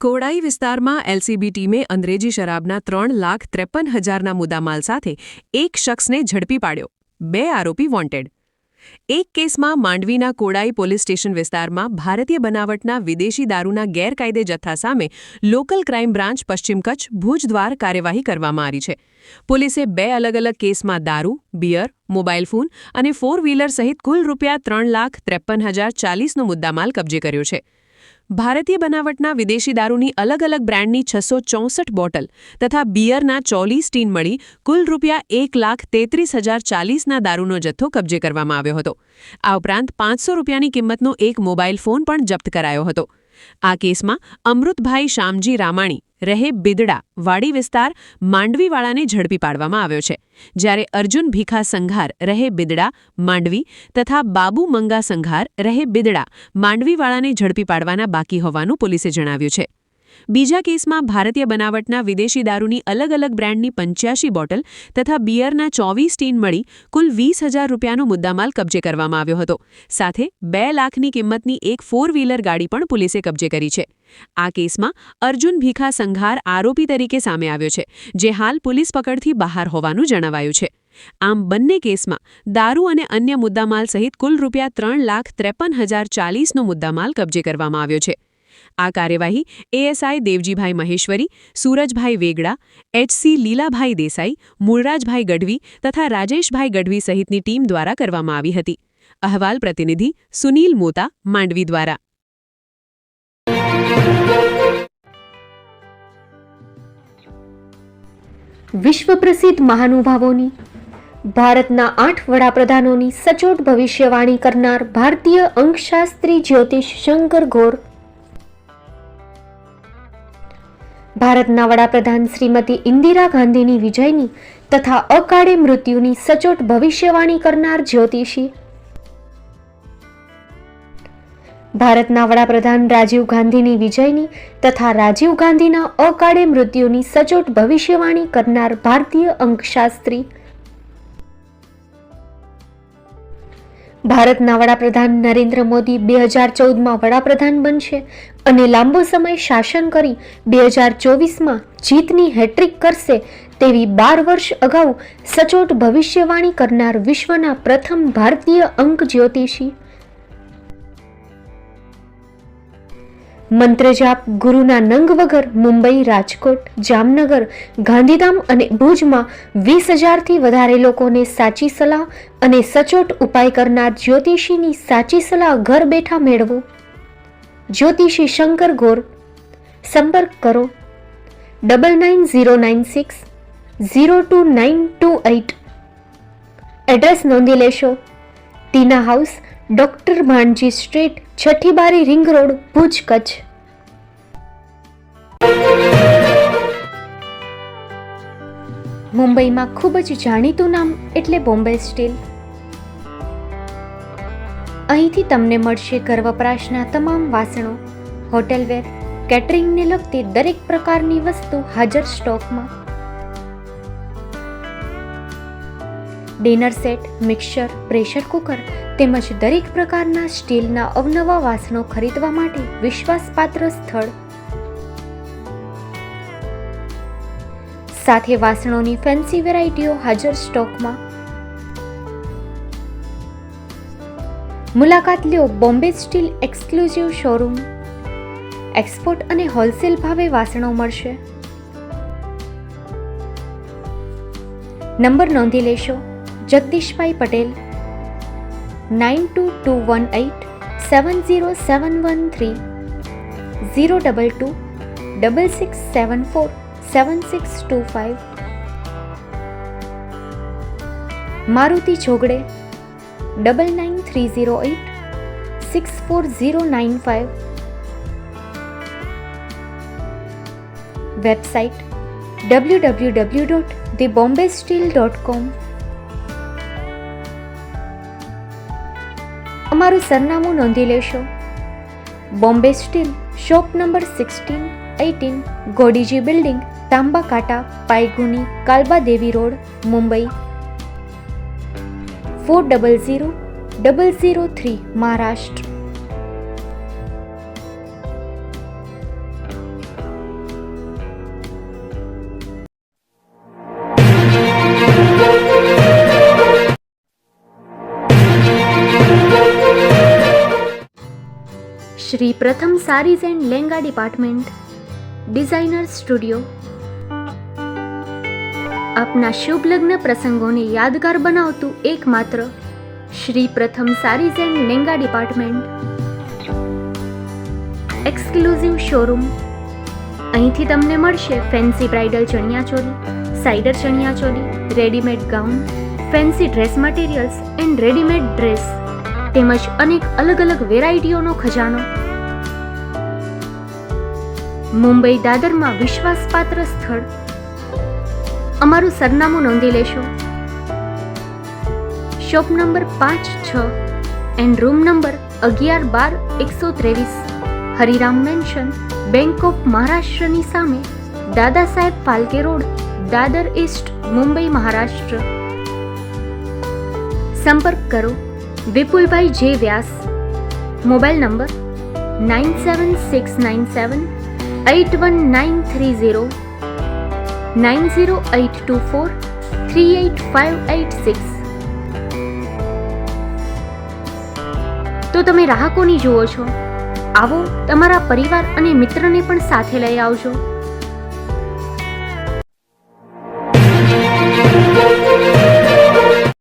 કોડાઈ વિસ્તારમાં એલસીબી ટીમે અંગ્રેજી શરાબના 3,53,000ના મુદ્દામાલ સાથે એક શખ્સને ઝડપી પાડ્યો. 2 આરોપી વોન્ટેડ. એક કેસમાં માંડવીના કોડાઈ પોલીસ સ્ટેશન વિસ્તારમાં ભારતીય બનાવટના વિદેશી દારૂના ગેરકાયદે જથ્થા સામે લોકલ ક્રાઇમ બ્રાન્ચ પશ્ચિમ કચ્છ ભુજ દ્વાર કાર્યવાહી કરવામાં આવી છે. પોલીસે 2 અલગ અલગ કેસમાં દારૂ, બિયર, મોબાઈલ ફોન અને 4 વ્હીલર સહિત કુલ ₹3,53,040નો મુદ્દામાલ કબજે કર્યો છે. ભારતીય બનાવટના વિદેશી દારૂની અલગ અલગ બ્રાન્ડની 664 બોટલ તથા બિયરના 40 ટીન મળી કુલ ₹1,33,040ના દારૂનો જથ્થો કબજે કરવામાં આવ્યો હતો. આ ઉપરાંત ₹500ની કિંમતનો એક મોબાઈલ ફોન પણ જપ્ત કરાયો હતો. આ કેસમાં અમૃતભાઈ શામજી રામાણી રહે બિદડા વાડી વિસ્તાર માંડવીવાળાને ઝડપી પાડવામાં આવ્યો છે, જ્યારે અર્જુન ભીખા સંઘાર રહે બિદડા માંડવી તથા બાબુ મંગા સંઘાર રહે બિદડા માંડવીવાળાને ઝડપી પાડવાના બાકી હોવાનું પોલીસે જણાવ્યું છે. બીજા કેસમાં ભારતીય બનાવટના વિદેશી દારૂની અલગ અલગ બ્રાન્ડની 85 બોટલ તથા બિયરના 24 ટીન મળી કુલ ₹20,000નો મુદ્દામાલ કબજે કરવામાં આવ્યો હતો. સાથે 2 લાખની કિંમતની એક 4 વ્હીલર ગાડી પણ પોલીસે કબજે કરી છે. આ કેસમાં અર્જુન ભીખા સંઘાર આરોપી તરીકે સામે આવ્યો છે, જે હાલ પોલીસ પકડથી બહાર હોવાનું જણાવાયું છે. આમ બંને કેસમાં દારૂ અને અન્ય મુદ્દામાલ સહિત કુલ ₹3,53,040નો મુદ્દામાલ કબજે કરવામાં આવ્યો છે. આ કાર્યવાહી એએસઆઈ દેવજીભાઈ મહેશ્વરી, સૂરજભાઈ વેગડા, એચસી લીલાભાઈ દેસાઈ, મૂળરાજભાઈ ગઢવી તથા રાજેશભાઈ ગઢવી સહિતની ટીમ દ્વારા કરવામાં આવી હતી. અહેવાલ પ્રતિનિધિ સુનીલ મોતા, માંડવી દ્વારા. વિશ્વ પ્રસિદ્ધ મહાનુભાવોની, ભારતના 8 વડાપ્રધાનોની સચોટ ભવિષ્યવાણી કરનાર ભારતીય અંકશાસ્ત્રી જ્યોતિષ શંકર ગોર, ભારતના વડાપ્રધાન શ્રીમતી ઇન્દિરા ગાંધીની વિજયની તથા અકાળે મૃત્યુની સચોટ ભવિષ્યવાણી કરનાર જ્યોતિષી, ભારતના વડાપ્રધાન રાજીવ ગાંધીની વિજયની તથા રાજીવ ગાંધીના અકાળે મૃત્યુની સચોટ ભવિષ્યવાણી કરનાર ભારતીય અંકશાસ્ત્રી, ભારતના વડાપ્રધાન નરેન્દ્ર મોદી 2014માં વડાપ્રધાન બનશે અને લાંબો સમય શાસન કરી 2024માં જીતની હેટ્રિક કરશે તેવી 12 વર્ષ અગાઉ સચોટ ભવિષ્યવાણી કરનાર વિશ્વના પ્રથમ ભારતીય અંક જ્યોતિષી, મંત્રજાપ ગુરુના નંગ વગર મુંબઈ, રાજકોટ, જામનગર, ગાંધીધામ અને ભુજમાં 20,000થી વધારે લોકોને સાચી સલાહ અને સચોટ ઉપાય કરનાર જ્યોતિષીની સાચી સલાહ ઘર બેઠા મેળવો. જ્યોતિષી શંકર ગોર. સંપર્ક કરો 9909602928. એડ્રેસ નોંધી લેશો. ટીના હાઉસ, ડોક્ટર ભાણજી સ્ટ્રીટ, છઠ્ઠી બારી, રિંગ રોડ, ભુજ, કચ્છ. મુંબઈમાં ખૂબ જ જાણીતું નામ એટલે બોમ્બે સ્ટીલ. અહીંથી તમને મળશે ઘર વપરાશના તમામ વાસણો, હોટેલવેર, કેટરિંગને લગતી દરેક પ્રકારની વસ્તુ હાજર સ્ટોકમાં. Dinner set, mixer, pressure cooker તેમજ દરેક પ્રકારના સ્ટીલના અવનવા વાસણો ખરીદવા માટે વિશ્વાસપાત્ર સ્થળ. સાથે વાસણોની ફેન્સી વેરાયટીઓ હાજર સ્ટોકમાં. મુલાકાત લ્યો Bombay steel exclusive showroom. Export અને હોલસેલ ભાવે વાસણો મળશે. નંબર નોંધી લેશો. જગદીશભાઈ પટેલ 9221870713 02266747625. મારુતિ જોગડે 9930864095. Website www.thebombasteel.com. અમારું સરનામું નોંધી લેશો. Bombay steel, shop number 16-18, Godiji building, Tamba Kanta, Pydhonie, Kalbadevi road, Mumbai 400003, Maharashtra. Shri Pratham saris and lehenga department, designer studio. આપના શુભ લગ્ન પ્રસંગોને યાદગાર બનાવતું એકમાત્ર Shri Pratham saris and lehenga department. Exclusive showroom. અહીંથી તમને મળશે fancy bridal chaniya choli, cider chaniya choli, readymade gown, fancy dress materials and readymade dress તેમજ અનેક અલગ અલગ વેરાયટીઓનો ખજાનો. મુંબઈ દાદરમાં વિશ્વાસપાત્ર સ્થળ. અમારું સરનામું નોંધી લેશો. Shop number 5-6 and room number 11-12-123, Hariram mansion, bank of મહારાષ્ટ્રની સામે, દાદા સાહેબ ફાલ્કે રોડ, દાદર ઈસ્ટ, મુંબઈ, મહારાષ્ટ્ર. સંપર્ક કરો વિપુલભાઈ જે વ્યાસ. Mobile number 9769781930, 9082438586. તો તમે રાહ કોની જુઓ છો? આવો, તમારા પરિવાર અને મિત્રને પણ સાથે લઈ આવજો.